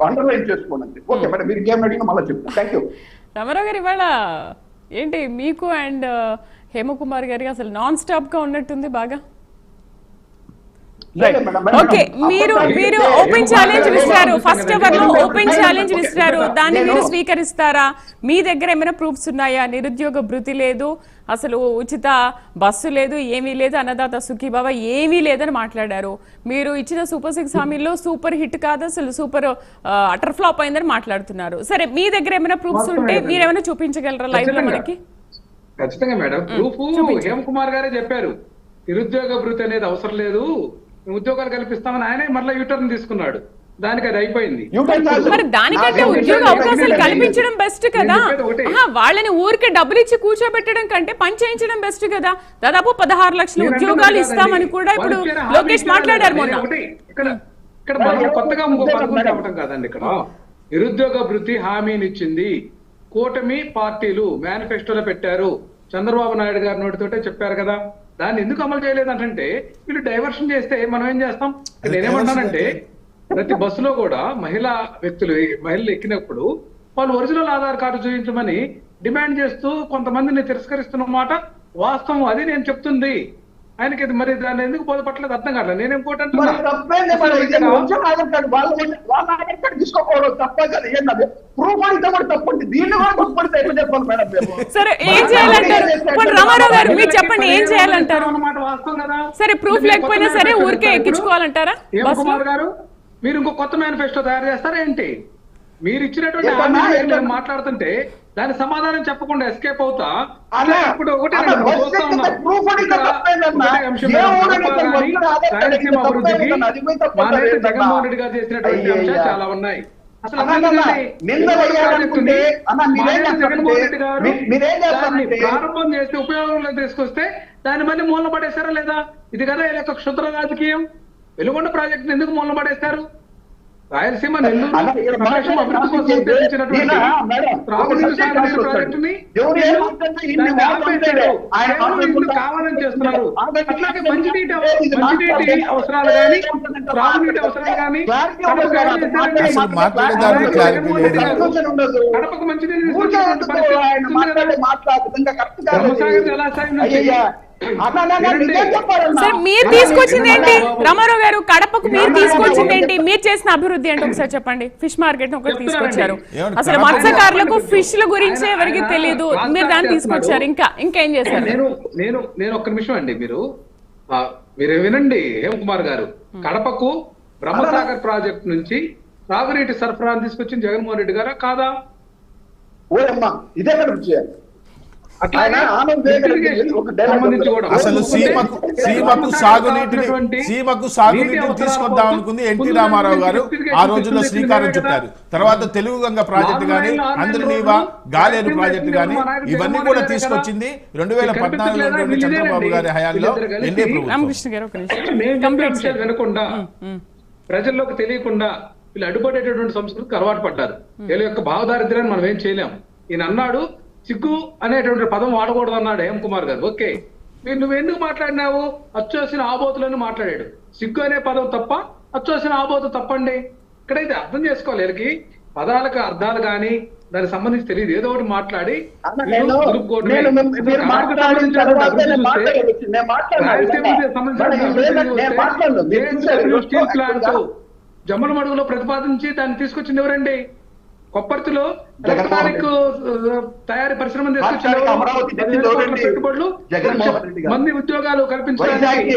Underline చేసుకోండి. Okay madam, మీరు ఇంకేం అడిగినా మళ్ళీ చెప్తాను. Thank you. రామారావు గారు, ఇవాళ ఏంటి మీకు అండ్ హేమకుమార్ గారికి అసలు నాన్ స్టాప్ గా ఉన్నట్టుంది బాగా. ఓకే, మీరు ఓపెన్ ఛాలెంజ్ విసిరారు, ఫస్ట్ అవర్ లో ఓపెన్ ఛాలెంజ్ విసిరారు, దాన్ని మీరు స్వీకరిస్తారా? మీ దగ్గర ఏమైనా ప్రూఫ్స్ ఉన్నాయా? నిరుద్యోగ భృతి లేదు, అసలు ఉచిత బస్సు లేదు, ఏమీ లేదు, అన్నదాత సుఖీభావ ఏమీ లేదని మాట్లాడారు. మీరు ఇచ్చిన సూపర్ 6 హామీల్లో సూపర్ హిట్ కాదు, అసలు సూపర్ అటర్ ఫ్లాప్ అయిందని మాట్లాడుతున్నారు. సరే, మీ దగ్గర ఏమైనా ప్రూఫ్స్ ఉంటే మీరేమైనా చూపించగలరా లైవ్ లో మనకి? ఖచ్చితంగా మేడం, ప్రూఫ్ హేమకుమార్ గారే చెప్పారు. నిరుద్యోగ భృతి అనేది అవసరం లేదు, ఉద్యోగాలు కల్పిస్తామని ఆయనే మళ్ళీ యూటర్న్ తీసుకున్నాడు. దానికి అది అయిపోయింది. మరి దానికంటే ఉద్యోగ అవకాశాలు కల్పించడం బెస్ట్ కదా. వాళ్ళని ఊరికే డబ్బులు ఇచ్చి కూర్చోబెట్టడం కంటే పని చేయించడం బెస్ట్ కదా. దాదాపు 16 లక్షల ఉద్యోగాలు ఇస్తామని కూడా ఇప్పుడు లోకేష్ మాట్లాడారు మొన్న. ఇక్కడ మనం కొత్తగా ఇంకో పథకం చెప్పడం కాదండి. ఇక్కడ నిరుద్యోగ భృతి హామీనిచ్చింది కూటమి పార్టీలు మేనిఫెస్టోలో పెట్టారు. చంద్రబాబు నాయుడు గారి నోటితోటే చెప్పారు కదా. దాన్ని ఎందుకు అమలు చేయలేదంటే వీళ్ళు డైవర్షన్ చేస్తే మనం ఏం చేస్తాం? నేనేమంటానంటే ప్రతి బస్సులో కూడా మహిళలు ఎక్కినప్పుడు వాళ్ళు ఒరిజినల్ ఆధార్ కార్డు చూపించమని డిమాండ్ చేస్తూ కొంతమందిని తిరస్కరిస్తున్న మాట వాస్తవం. అది నేను చెప్తుంది. ఆయనకి మరి దాన్ని ఎందుకు బోధపట్టలేదు అర్థం కావట్లేదు. నేనేం సరే, ఏం చేయాలంటారు రామారావు గారు? మీరు చెప్పండి, ఏం చేయాలంటారు? సరే, ప్రూఫ్ లేకపోయినా సరే ఊరికే ఎక్కించుకోవాలంటారా? హేమకుమార్ గారు, మీరు ఇంకో కొత్త మేనిఫెస్టో తయారు చేస్తారా ఏంటి? మీరు ఇచ్చినటువంటి మాట్లాడుతుంటే దాని సమాధానం చెప్పకుండా ఎస్కేప్ అవుతా ఇప్పుడు రాయలసీమ అభివృద్ధికి జగన్మోహన్ రెడ్డి గారు చేసినటువంటి అంశాలు చాలా ఉన్నాయి. అసలు జగన్మోహన్ రెడ్డి గారు ప్రారంభం చేస్తే ఉపయోగంలో తీసుకొస్తే దాన్ని మళ్ళీ మూలన పడేస్తారా లేదా? ఇది కదా ఈ యొక్క క్షుద్ర రాజకీయం. వెలుగొండ ప్రాజెక్టును ఎందుకు మూలన పడేస్తారు? రాయలసీమ నెల్లూరు అభివృద్ధి కోసం ఉద్దేశించినటువంటి ప్రాజెక్టుని కావాలని చేస్తున్నారు. అట్లాగే మంచినీటి అవసరాలు కానీ త్రాగునీటి అవసరాలు కానీ కడపకు మంచినీరు సార్, మీరు తీసుకొచ్చింది ఏంటి రామారావు గారు? కడపకు మీరు తీసుకొచ్చింది ఏంటి? మీరు చేసిన అభివృద్ధి అంటే ఒకసారి చెప్పండి. ఫిష్ మార్కెట్ ఒకటి తీసుకొచ్చారు, అసలు మత్స్యకారులకు ఫిష్ల గురించి ఎవరికి తెలియదు, మీరు దాన్ని తీసుకొచ్చారు. ఇంకేం చేశారు? నేను ఒక్క నిమిషం అండి, మీరు వినండి. హేమకుమార్ గారు, కడపకు బ్రహ్మసాగర్ ప్రాజెక్ట్ నుంచి తాగునీటి సరఫరాను తీసుకొచ్చింది జగన్మోహన్ రెడ్డి గారా కాదా? ఇదే అసలు సీమకు సాగునీటిని తీసుకొద్దాం అనుకుంది ఎన్టీ రామారావు గారు. ఆ రోజుల్లో శ్రీకారం చుట్టారు. తర్వాత తెలుగు గంగ ప్రాజెక్టు గాని, అందరినీవా గాలేరు ప్రాజెక్టు గాని, ఇవన్నీ కూడా తీసుకొచ్చింది 2014లో చంద్రబాబు గారి హయాంలో ఎన్డీఏ ప్రభుత్వం. వినకుండా ప్రజల్లోకి తెలియకుండా వీళ్ళు అడ్డుపడేటటువంటి సంస్కృతికి అలవాటు పడ్డారు. వీళ్ళ యొక్క భావదారిద్ర్యాన్ని మనం ఏం చేయలేం. ఈయన అన్నాడు సిగ్గు అనేటువంటి పదం వాడకూడదు అన్నాడు హేమకుమార్ గారు. ఓకే, నువ్వు ఎందుకు మాట్లాడినావు? అచ్చోసిన ఆబోతులను మాట్లాడాడు. సిగ్గు అనే పదం తప్ప, అచ్చోసిన ఆబోతు తప్పండి. ఇక్కడైతే అర్థం చేసుకోవాలి. వీళ్ళకి పదాలకు అర్థాలు కానీ దానికి సంబంధించి తెలియదు. ఏదో ఒకటి మాట్లాడి స్టీల్ ప్లాంట్ జమ్మలమడుగులో ప్రతిపాదించి దాన్ని తీసుకొచ్చింది ఎవరండి? కొప్పర్తిలో ఎలక్ట్రానిక్ తయారీ పరిశ్రమ పెట్టుబడులు మంది ఉద్యోగాలు కల్పించడానికి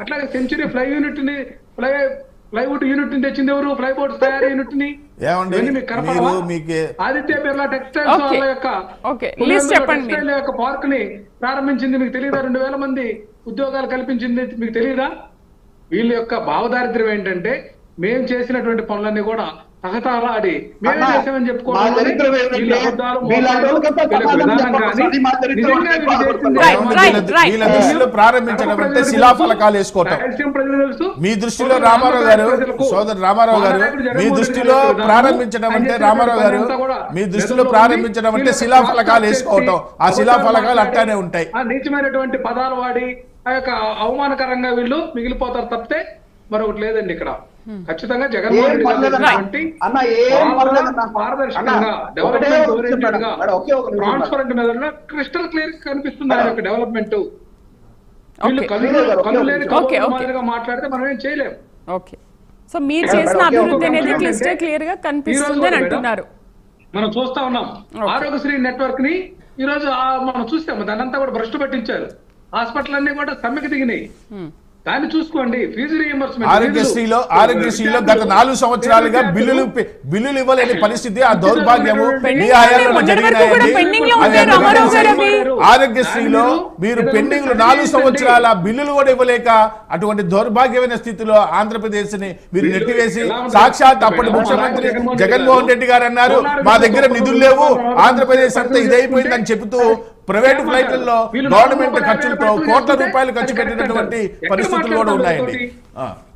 అట్లాగే సెంచురీ ప్లైవుడ్ యూనిట్ ని తెచ్చింది ఎవరు? ఫ్లైబోర్డ్స్ తయారీ యూనిట్ ని ఆదిత్య బిర్లా టెక్స్టైల్స్ వాళ్ళ యొక్క పార్క్ ని ప్రారంభించింది. మీకు తెలియదా? 2000 మంది ఉద్యోగాలు కల్పించింది. మీకు తెలియదా? వీళ్ళ యొక్క భావదారిద్ర్యం ఏంటంటే మేము చేసినటువంటి పనులన్నీ కూడా తహతహలాడి మేమే చేసామని చెప్పుకోవడం. ప్రారంభించడం అంటే శిలాఫలకాలు వేసుకోవటం. మీ దృష్టిలో రామారావు గారు, సోదరు రామారావు గారు, మీ దృష్టిలో ప్రారంభించడం అంటే రామారావు గారు, మీ దృష్టిలో ప్రారంభించడం అంటే శిలాఫలకాలు వేసుకోవటం. ఆ శిలాఫలకాలు అట్టానే ఉంటాయి. ఆ నీచమైనటువంటి పదాలు వాడి ఆ యొక్క అవమానకరంగా వీళ్ళు మిగిలిపోతారు తప్పితే మరొకటి లేదండి ఇక్కడ. ఖచ్చితంగా జగన్మోహన్ రెడ్డి గారు చేసినటువంటి పారదర్శకంగా డెవలప్మెంట్ ఓరియంటెడ్ గా ట్రాన్స్పరెంట్ మెథడ్ క్రిస్టల్ క్లియర్ కనిపిస్తుంది ఆయన యొక్క డెవలప్మెంట్. వీళ్ళు కళ్ళు లేని మాదిరిగా మాట్లాడితే మనం ఏం చేయలేము. ఓకే, సో మీరు చేసిన అభివృద్ధి అనేది క్లిస్టర్ క్లియర్ గా కనిపిస్తుంది అని అంటున్నారు. మనం చూస్తా ఉన్నాం ఆరోగ్యశ్రీ నెట్వర్క్ ని ఈ రోజు మనం చూస్తాము, దాన్ని అంతా కూడా భ్రష్టు పట్టించారు. హాస్పిటల్ అన్ని కూడా సమ్మెకి దిగినాయి. దాన్ని చూసుకోండి, ఫీజు రీయింబర్స్మెంట్. ఆరోగ్యశ్రీలో గత 4 సంవత్సరాలుగా బిల్లులు ఇవ్వలేని పరిస్థితి, ఆ దౌర్భాగ్యము మీ హయాంలో జరిగినాయండి. ఆరోగ్యశ్రీలో మీరు పెండింగ్ 4 సంవత్సరాల బిల్లులు కూడా ఇవ్వలేక అటువంటి దౌర్భాగ్యమైన స్థితిలో ఆంధ్రప్రదేశ్ ని మీరు నెట్టివేసి, సాక్షాత్ అప్పటి ముఖ్యమంత్రి జగన్మోహన్ రెడ్డి గారు అన్నారు మా దగ్గర నిధులు లేవు, ఆంధ్రప్రదేశ్ అంతా ఇదైపోయిందని చెబుతూ ప్రైవేట్ ఫ్లైట్లలో గవర్నమెంట్ ఖర్చులతో కోట్ల రూపాయలు ఖర్చు పెట్టినటువంటి పరిస్థితులు కూడా ఉన్నాయండి.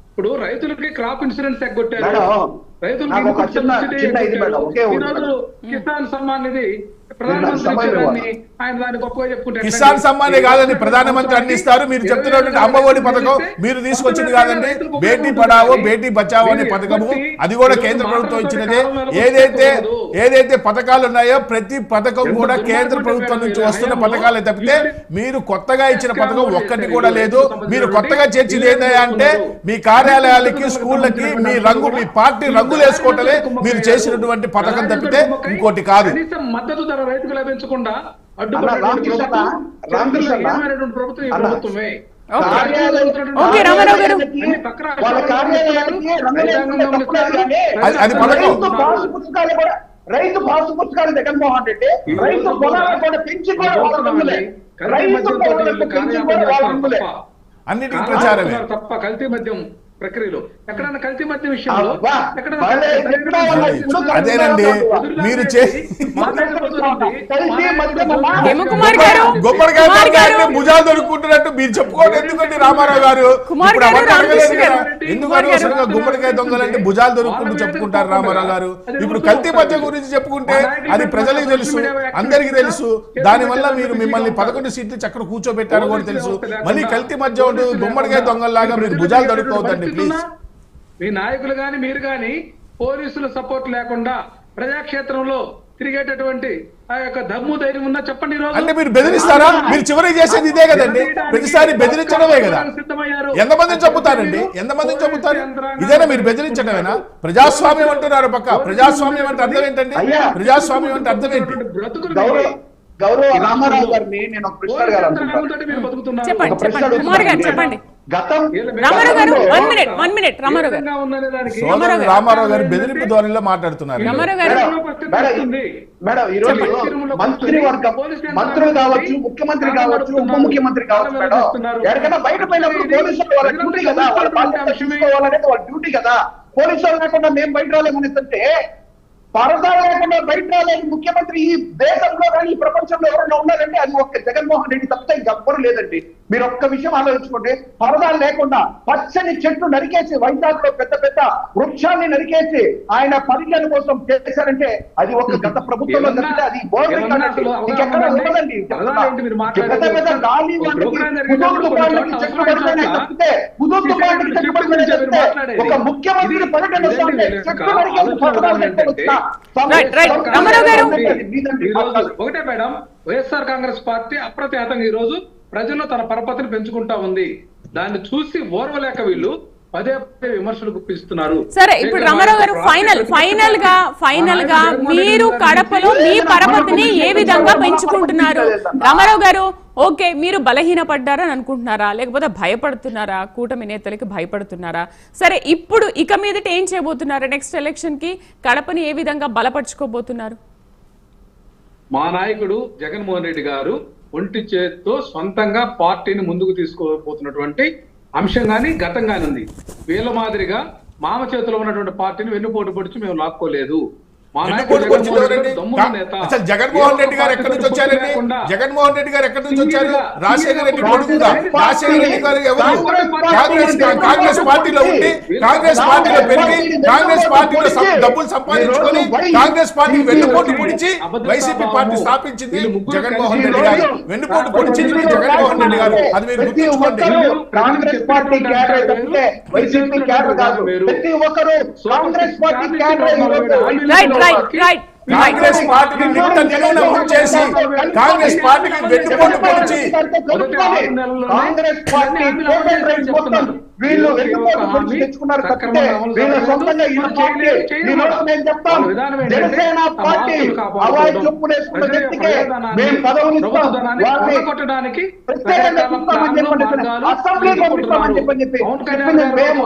ఇప్పుడు రైతులకి క్రాప్ ఇన్సూరెన్స్ ఎగ్గొట్టారు, రైతులకి కిసాన్ సమ్మాన్ నిధి కిసాన్ సమ్మానే కాదండి, ప్రధానమంత్రి అన్ని ఇస్తారు. మీరు చెప్తున్నటువంటి అమ్మఒడి పథకం మీరు తీసుకొచ్చింది కాదండి, బేటీ పడావో బేటీ బచావో అనే పథకము అది కూడా కేంద్ర ప్రభుత్వం ఇచ్చినదే. ఏదైతే పథకాలు ఉన్నాయో ప్రతి పథకం కూడా కేంద్ర ప్రభుత్వం నుంచి వస్తున్న పథకాలే తప్పితే మీరు కొత్తగా ఇచ్చిన పథకం ఒక్కటి కూడా లేదు. మీరు కొత్తగా చేర్చింది ఏంటంటే అంటే మీ కార్యాలయాలకి స్కూళ్ళకి మీ పార్టీ రంగులు వేసుకోవటమే మీరు చేసినటువంటి పథకం తప్పితే ఇంకోటి కాదు. మద్దతు ధర రైతుకు లభించకుండా రైతు పాసు పుస్తకాలు జగన్మోహన్ రెడ్డి రైతు పొలాలు కూడా పెంచి అన్నిటికీ ప్రచారమే తప్ప కల్తీ మద్యం ప్రక్రియలో ఎక్కడన్నా కల్తీ మద్యం విషయంలో అదేనండి మీరు భుజాలు దొరుకుంటున్నట్టు మీరు చెప్పుకోండి. ఎందుకండి రామారావు గారు ఎందుకు అనవసరంగా గుమ్మడికాయ దొంగలంటే భుజాలు దొరుకుంటూ చెప్పుకుంటారు రామారావు గారు. ఇప్పుడు కల్తీ మద్యం గురించి చెప్పుకుంటే అది ప్రజలకు తెలుసు, అందరికీ తెలుసు. దానివల్ల మీరు మిమ్మల్ని 11 సీట్లు చక్కర కూర్చోబెట్టారు కూడా తెలుసు. మళ్ళీ కల్తీ మద్యం గుమ్మడికాయ దొంగల్లాగా మీరు భుజాలు దొరుకుతుందండి. మీ నాయకులు గాని మీరు గాని పోలీసుల సపోర్ట్ లేకుండా ప్రజాక్షేత్రంలో తిరిగేటటువంటి ఆ యొక్క దమ్ము ధైర్యం ఉందా చెప్పండి. అంటే మీరు బెదిరిస్తారా? మీరు చివరికి చేసేది ఇదే కదండి, ప్రతిసారి బెదిరించడమే కదా. ఎంతమందిని చంపుతారండి, ఎంతమందిని చంపుతారు? ఇదేనా మీరు బెదిరించడమేనా? ప్రజాస్వామ్యం అంటున్నారు పక్క. ప్రజాస్వామ్యం అంటే అర్థం ఏంటండి? ప్రజాస్వామ్యం అంటే అర్థం ఏంటి? గౌరవ రామారావు గారిని నేను ఒక ప్రశ్న చెప్పండి. రామారావు గారు బెదిరింపు ధోరణిలో మాట్లాడుతున్నారు. మేడం ఈ రోజు మంత్రులు కావచ్చు, ముఖ్యమంత్రి కావచ్చు, ఉప ముఖ్యమంత్రి కావచ్చు, మేడం ఎక్కడికైనా బయట పోయినప్పుడు పోలీసులు వాళ్ళ డ్యూటీ కదా, వాళ్ళ బాధ్యత చూసుకోవాలనేది వాళ్ళ డ్యూటీ కదా. పోలీసులు లేకుండా మేము బయట రాలేమనేదంటే పరదాలు లేకుండా బయట రాలేని ముఖ్యమంత్రి ఈ దేశంలో కానీ ఈ ప్రపంచంలో ఎవరైనా ఉన్నారంటే అది ఒక్క జగన్మోహన్ రెడ్డి తప్పితే ఇంకెవ్వరు లేదండి. మీరు ఒక్క విషయం ఆలోచించుకోండి, పరదాలు లేకుండా పచ్చని చెట్లు నరికేసి వైజాగ్ లో పెద్ద పెద్ద వృక్షాన్ని నరికేసి ఆయన పరిజ్ఞాన కోసం చేశారంటే అది ఒక గత ప్రభుత్వంలో తప్పితే అది ఇంకెక్కడ ఉండదండి. పెద్ద పెద్ద గాలి చెట్లు పడిపోయినాయి తప్పితే చెట్లు పడిపోయినాయి ఒక ముఖ్యమంత్రి పర్యటన చెట్లు నరికేసి పరదాలు ఒకటే మేడం, వైఎస్ఆర్ కాంగ్రెస్ పార్టీ అప్రతిహతంగా ఈ రోజు ప్రజల్లో తన పరపతిని పెంచుకుంటా ఉంది. దాన్ని చూసి ఓర్వలేక వీళ్ళు పదే పదే విమర్శలు గుప్పిస్తున్నారు. సరే, ఇప్పుడు రామారావు గారు ఫైనల్ గా మీరు కడపలో మీ పరపతిని ఏ విధంగా పెంచుకుంటున్నారు? రామారావు గారు, ఓకే, మీరు బలహీనపడ్డారని అనుకుంటున్నారా, లేకపోతే భయపడుతున్నారా? కూటమి నేతలకి భయపడుతున్నారా? సరే, ఇప్పుడు ఇక మీదట ఏం చేయబోతున్నారు? నెక్స్ట్ ఎలక్షన్ కి కడపని ఏ విధంగా బలపరుచుకోబోతున్నారు? మా నాయకుడు జగన్మోహన్ రెడ్డి గారు ఒంటి చేత్తో సొంతంగా పార్టీని ముందుకు తీసుకోబోతున్నటువంటి అంశం గానీ గతంగానే ఉంది. వీళ్ళ మాదిరిగా మామ చేతిలో ఉన్నటువంటి పార్టీని వెన్నుపోటు పొడిచి మేము లాక్కోలేదు. వెన్నుపోటు పొడిచింది ఎవరండి? అసలు జగన్మోహన్ రెడ్డి గారు ఎక్కడి నుంచి వచ్చారండి? జగన్మోహన్ రెడ్డి గారు ఎక్కడి నుంచి వచ్చారు? రాజశేఖర రెడ్డి కొడుకుగా. రాజశేఖర రెడ్డి గారు ఎవరు? కాంగ్రెస్ పార్టీలో ఉండి కాంగ్రెస్ పార్టీలో పెరిగి కాంగ్రెస్ పార్టీలో డబ్బులు సంపాదించుకొని కాంగ్రెస్ పార్టీ వెన్నుపోటు పొడిచి వైసీపీ పార్టీ స్థాపించింది జగన్మోహన్ రెడ్డి గారు. వెన్నుపోటు పొడిచింది జగన్మోహన్ రెడ్డి గారు. అది మీరు గుర్తుంచుకోండి. కాంగ్రెస్ పార్టీ క్యాడర్ తప్పితే వైసీపీ క్యాడర్ కాదు. ప్రతి ఒక్కరు కాంగ్రెస్ పార్టీ క్యాడర్. కాంగ్రెస్ పార్టీని నిలువున ముంచేసి కాంగ్రెస్ పార్టీకి వెన్నుపోటు పొడిచి కాంగ్రెస్ పార్టీ వీళ్ళు వెన్నుపోటు పొడిచి తెచ్చుకున్నారు తప్పితే వీళ్ళ సొంతంగా నేను చెప్తాను. జనసేన పార్టీ అవాయి చెప్పుకునేసుకున్న వ్యక్తికే మేము పదవులు కొట్టడానికి ప్రత్యేకంగా చూస్తామని చెప్పండి, అసెంబ్లీ పంపిస్తామని చెప్పని చెప్పి మేము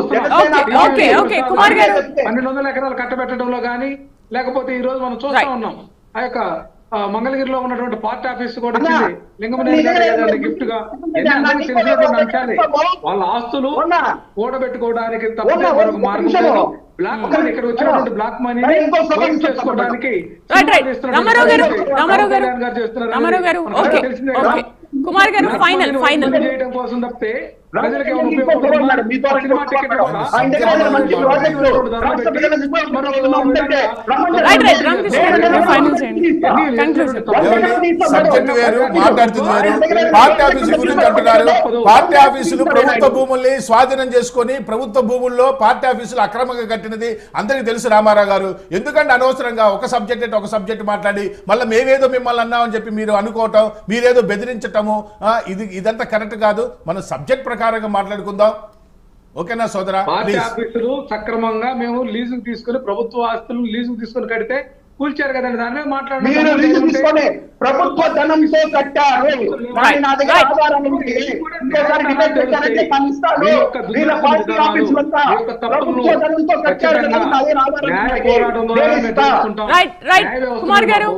1200 ఎకరాలు కట్టబెట్టడంలో గానీ, లేకపోతే ఈ రోజు మనం చూస్తా ఉన్నాం ఆ యొక్క మంగళగిరిలో ఉన్నటువంటి పార్టీ ఆఫీస్ కూడా గిఫ్ట్ గా వాళ్ళ ఆస్తులు కూడబెట్టుకోవడానికి తప్ప మరొక మార్గం లేదు. బ్లాక్ మనీ ఇక్కడ వచ్చినటువంటి బ్లాక్ మనీని చేసుకోవడానికి చేయడం కోసం తప్పితే ప్రజలకి సబ్జెక్ట్ వేరు, మాట్లాడుతుంది వేరు. పార్టీ ఆఫీసు గురించి అంటున్నారు. పార్టీ ఆఫీసులు ప్రభుత్వ భూముల్ని స్వాధీనం చేసుకొని ప్రభుత్వ భూముల్లో పార్టీ ఆఫీసులు అక్రమంగా కట్టినది అందరికీ తెలుసు రామారావు గారు. ఎందుకంటే అనవసరంగా ఒక సబ్జెక్ట్ అంటే ఒక సబ్జెక్ట్ మాట్లాడి మళ్ళీ మేమేదో మిమ్మల్ని అన్నామని చెప్పి మీరు అనుకోవటం, మీరేదో బెదిరించటము, ఇదంతా కరెక్ట్ కాదు. మనం సబ్జెక్ట్ ప్రకారంగా మాట్లాడుకుందాం. ఓకేనా సోదరా? పార్టీ ఆఫీసులు సక్రమంగా మేము లీజుకు తీసుకుని ప్రభుత్వ ఆస్తులు లీజుకు తీసుకుని కడితే కూల్చారు కదండి, దాని మీద మాట్లాడుతున్నారు. ప్రభుత్వ ధనంతో కట్టారు, నా దగ్గర ఆధారం ఉంది. కుమార్ గారు